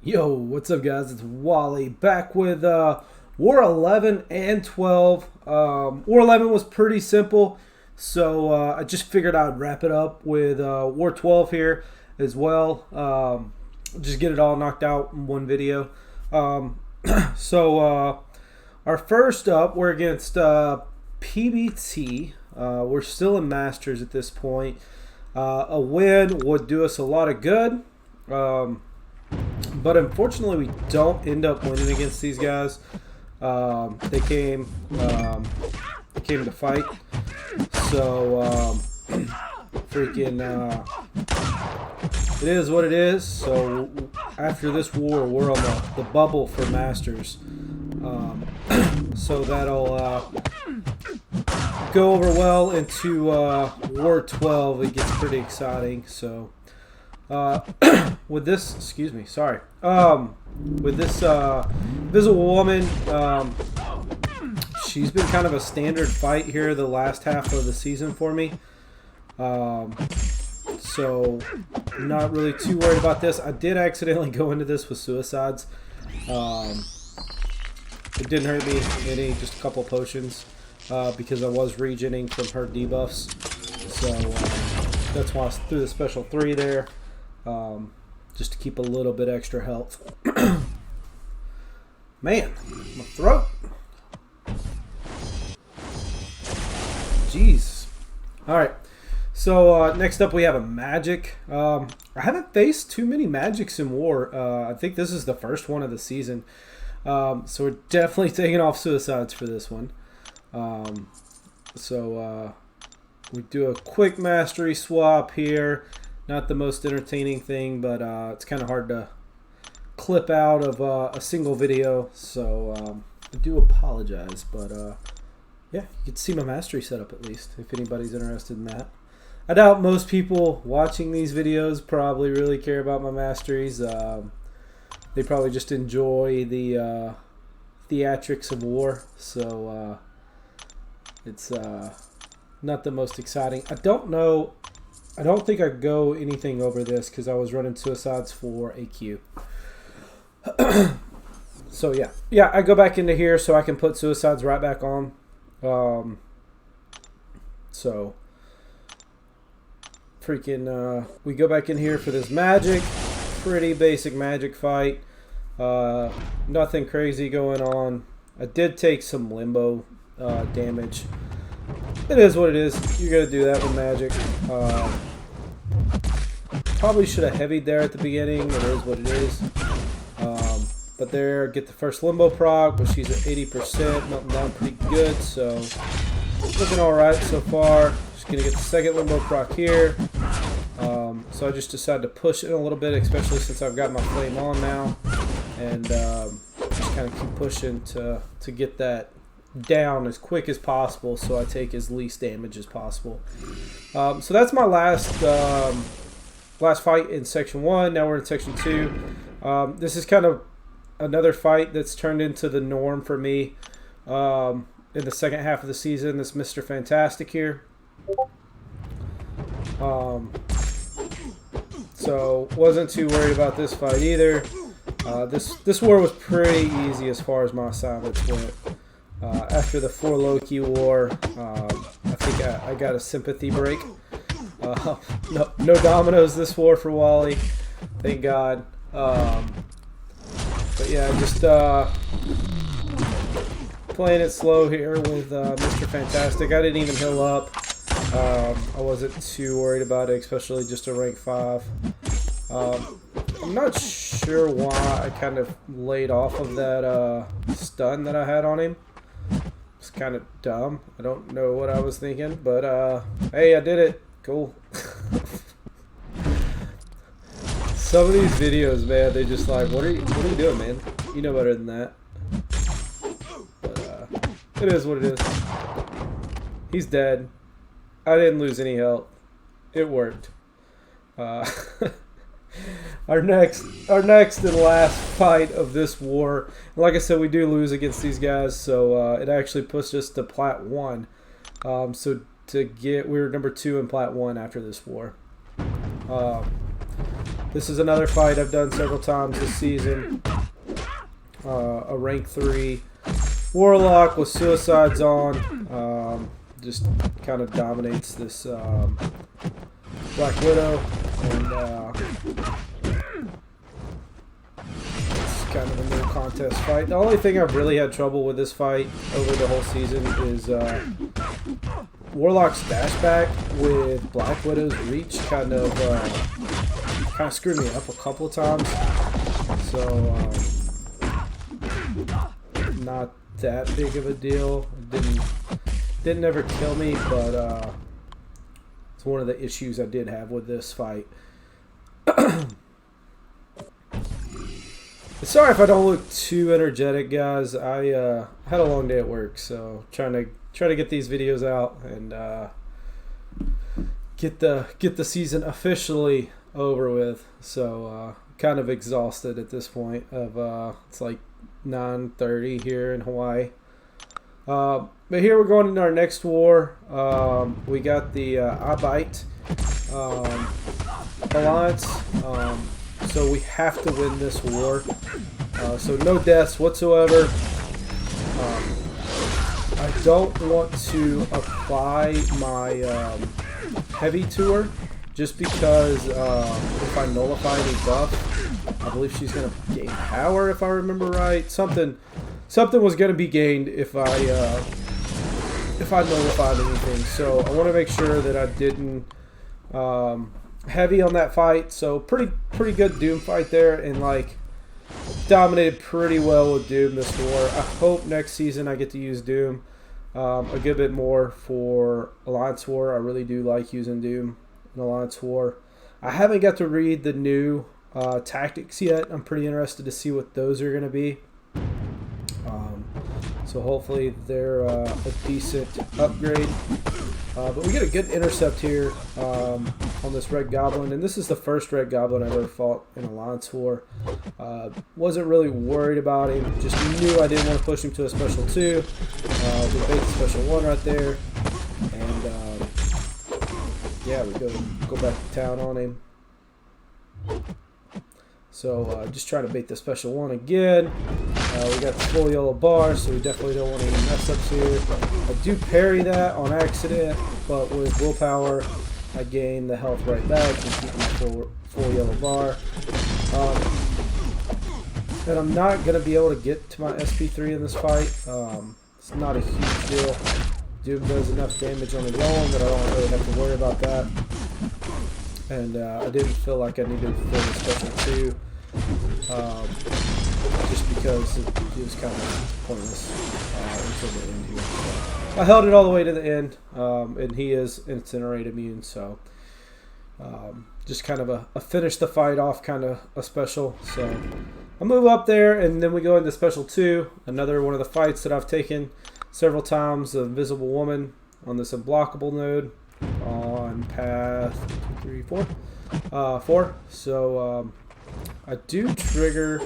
Yo, what's up, guys? It's Wally back with War 11 and 12. War 11 was pretty simple, so I just figured I'd wrap it up with War 12 here as well. Just get it all knocked out in one video. So our first up, we're against PBT. We're still in Masters at this point. A win would do us a lot of good. But unfortunately, we don't end up winning against these guys. They came to fight. So freaking, it is what it is. So after this war, we're on the bubble for Masters. So that'll go over well into War 12. It gets pretty exciting. So. With this, excuse me, sorry. With this Invisible Woman, she's been kind of a standard fight here the last half of the season for me. So I'm not really too worried about this. I did accidentally go into this with suicides. It didn't hurt me any, just a couple potions, because I was regening from her debuffs. So that's why I threw the special 3 there. Just to keep a little bit extra health. Man, my throat. Jeez. Alright, so next up we have a magic. I haven't faced too many magics in war. I think this is the first one of the season. So we're definitely taking off suicides for this one. We do a quick mastery swap here. Not the most entertaining thing, but it's kind of hard to clip out of a single video, so I do apologize. But yeah, you can see my mastery setup at least, if anybody's interested in that. I doubt most people watching these videos probably really care about my masteries. They probably just enjoy the theatrics of war, so it's not the most exciting. I don't think I go anything over this because I was running suicides for AQ. So yeah, I go back into here so I can put suicides right back on. So freaking, we go back in here for this magic. Pretty basic magic fight. Nothing crazy going on. I did take some limbo damage. It is what it is. You're gonna do that with magic. Probably should have heavied there at the beginning. It is what it is. But there, get the first limbo proc, but she's at 80%, melting down pretty good. So looking all right so far. Just gonna get the second limbo proc here. So I just decided to push it a little bit, especially since I've got my flame on now, and just kind of keep pushing to get that down as quick as possible so I take as least damage as possible. So that's my last fight in section 1. Now we're in section 2. This is kind of another fight that's turned into the norm for me in the second half of the season. This Mr. Fantastic here. So wasn't too worried about this fight either. This war was pretty easy as far as my assignments went. After the 4 Loki war, I think I got a sympathy break. No dominoes this war for Wally, thank God. But yeah, just playing it slow here with Mr. Fantastic. I didn't even heal up. I wasn't too worried about it, especially just a rank 5. I'm not sure why I kind of laid off of that stun that I had on him. It's kind of dumb. I don't know what I was thinking, but hey, I did it. Cool. Some of these videos, man, they just like, what are you doing, man? You know better than that. But it is what it is. He's dead. I didn't lose any health. It worked. Our next and last fight of this war. Like I said, we do lose against these guys, so it actually pushed us to Plat 1. So we were number 2 in Plat 1 after this war. This is another fight I've done several times this season. A rank 3 Warlock with Suicides on. Just kind of dominates this Black Widow. And it's kind of a no contest fight. The only thing I've really had trouble with this fight over the whole season is Warlock's dash back with Black Widow's reach kind of screwed me up a couple of times. So not that big of a deal. It didn't ever kill me, but it's one of the issues I did have with this fight. Sorry if I don't look too energetic, guys. I had a long day at work, so trying to get these videos out and get the season officially over with. So kind of exhausted at this point. It's like 9:30 here in Hawaii. But here we're going into our next war. We got the Abite Alliance. So we have to win this war. So no deaths whatsoever. I don't want to apply my heavy to her just because if I nullify any buff, I believe she's going to gain power if I remember right. Something was going to be gained if I nullified anything. So I want to make sure that I didn't heavy on that fight. So pretty good Doom fight there, and like dominated pretty well with Doom this war. I hope next season I get to use Doom a good bit more for Alliance War. I really do like using Doom in Alliance War. I haven't got to read the new tactics yet. I'm pretty interested to see what those are going to be. So hopefully they're a decent upgrade. But we get a good intercept here on this Red Goblin, and this is the first Red Goblin I've ever fought in Alliance War. Wasn't really worried about him, just knew I didn't want to push him to a special 2. We bait the special 1 right there, and yeah, we go back to town on him. So just trying to bait the special 1 again. We got the full yellow bar, so we definitely don't want any mess ups here. I do parry that on accident, but with willpower, I gain the health right back and keep my full yellow bar. And I'm not going to be able to get to my SP3 in this fight. It's not a huge deal. Doom does enough damage on his own that I don't really have to worry about that. And I didn't feel like I needed to fill the special 2. Just because he was kind of pointless until the end here. So I held it all the way to the end, and he is Incinerate immune, so just kind of a finish the fight off kind of a special. So I move up there, and then we go into special 2, another one of the fights that I've taken several times, the Invisible Woman on this unblockable node on path 2, 3, 4. 4. So I do trigger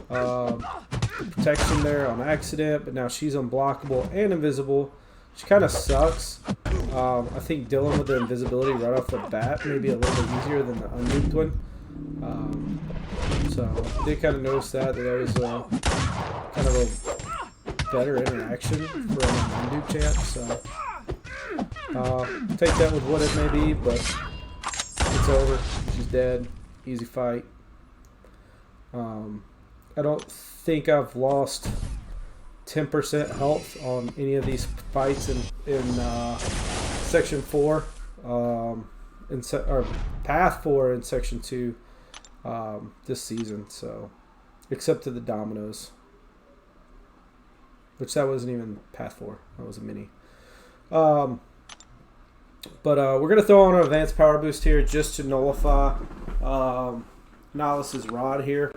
protection there on accident, but now she's unblockable and invisible, which kind of sucks. I think dealing with the invisibility right off the bat may be a little bit easier than the unnuked one. So I did kind of notice that there was kind of a better interaction from an unnuked chance. So take that with what it may be, but it's over. She's dead. Easy fight. I don't think I've lost 10% health on any of these fights in Section 4, or Path 4 in Section 2 this season. So, except to the Dominoes, which that wasn't even Path 4. That was a mini. But we're going to throw on an advanced power boost here just to nullify Nihilus's Rod here.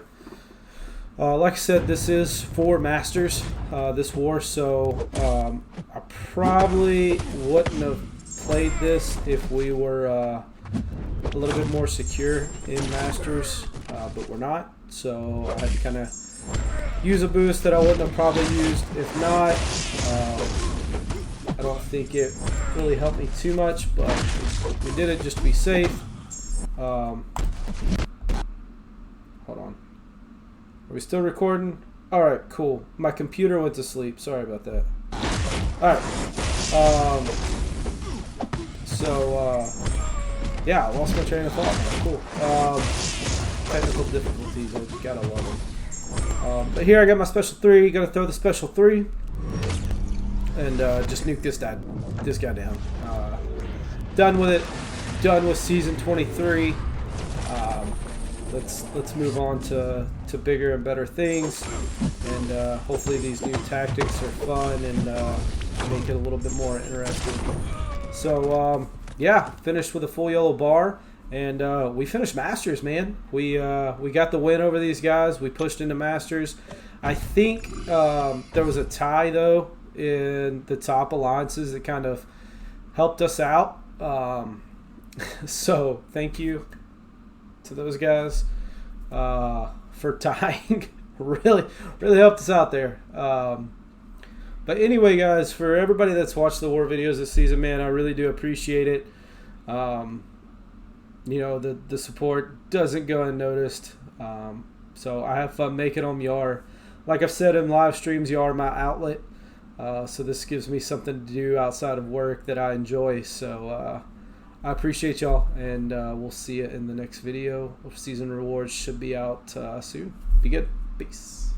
Like I said, this is for Masters, this war, so I probably wouldn't have played this if we were a little bit more secure in Masters, but we're not, so I had to kind of use a boost that I wouldn't have probably used if not. I don't think it really helped me too much, but we did it just to be safe. Are we still recording? Alright, cool. My computer went to sleep. Sorry about that. Alright. Yeah, I lost my train of thought. Cool. Technical difficulties. I gotta love them. But here I got my special 3. Gotta throw the special 3. And just nuke this guy down. Done with it. Done with season 23. Let's move on to bigger and better things, and hopefully these new tactics are fun and make it a little bit more interesting. So yeah, finished with a full yellow bar, and we finished Masters, man. We got the win over these guys. We pushed into Masters. I think there was a tie though in the top alliances that kind of helped us out. So thank you to those guys for tying. really helped us out there. But anyway, guys, for everybody that's watched the war videos this season, man, I really do appreciate it. You know, the support doesn't go unnoticed. So I have fun making them. You are, like I've said in live streams, you are my outlet. So this gives me something to do outside of work that I enjoy. So I appreciate y'all, and we'll see you in the next video. Season rewards should be out soon. Be good. Peace.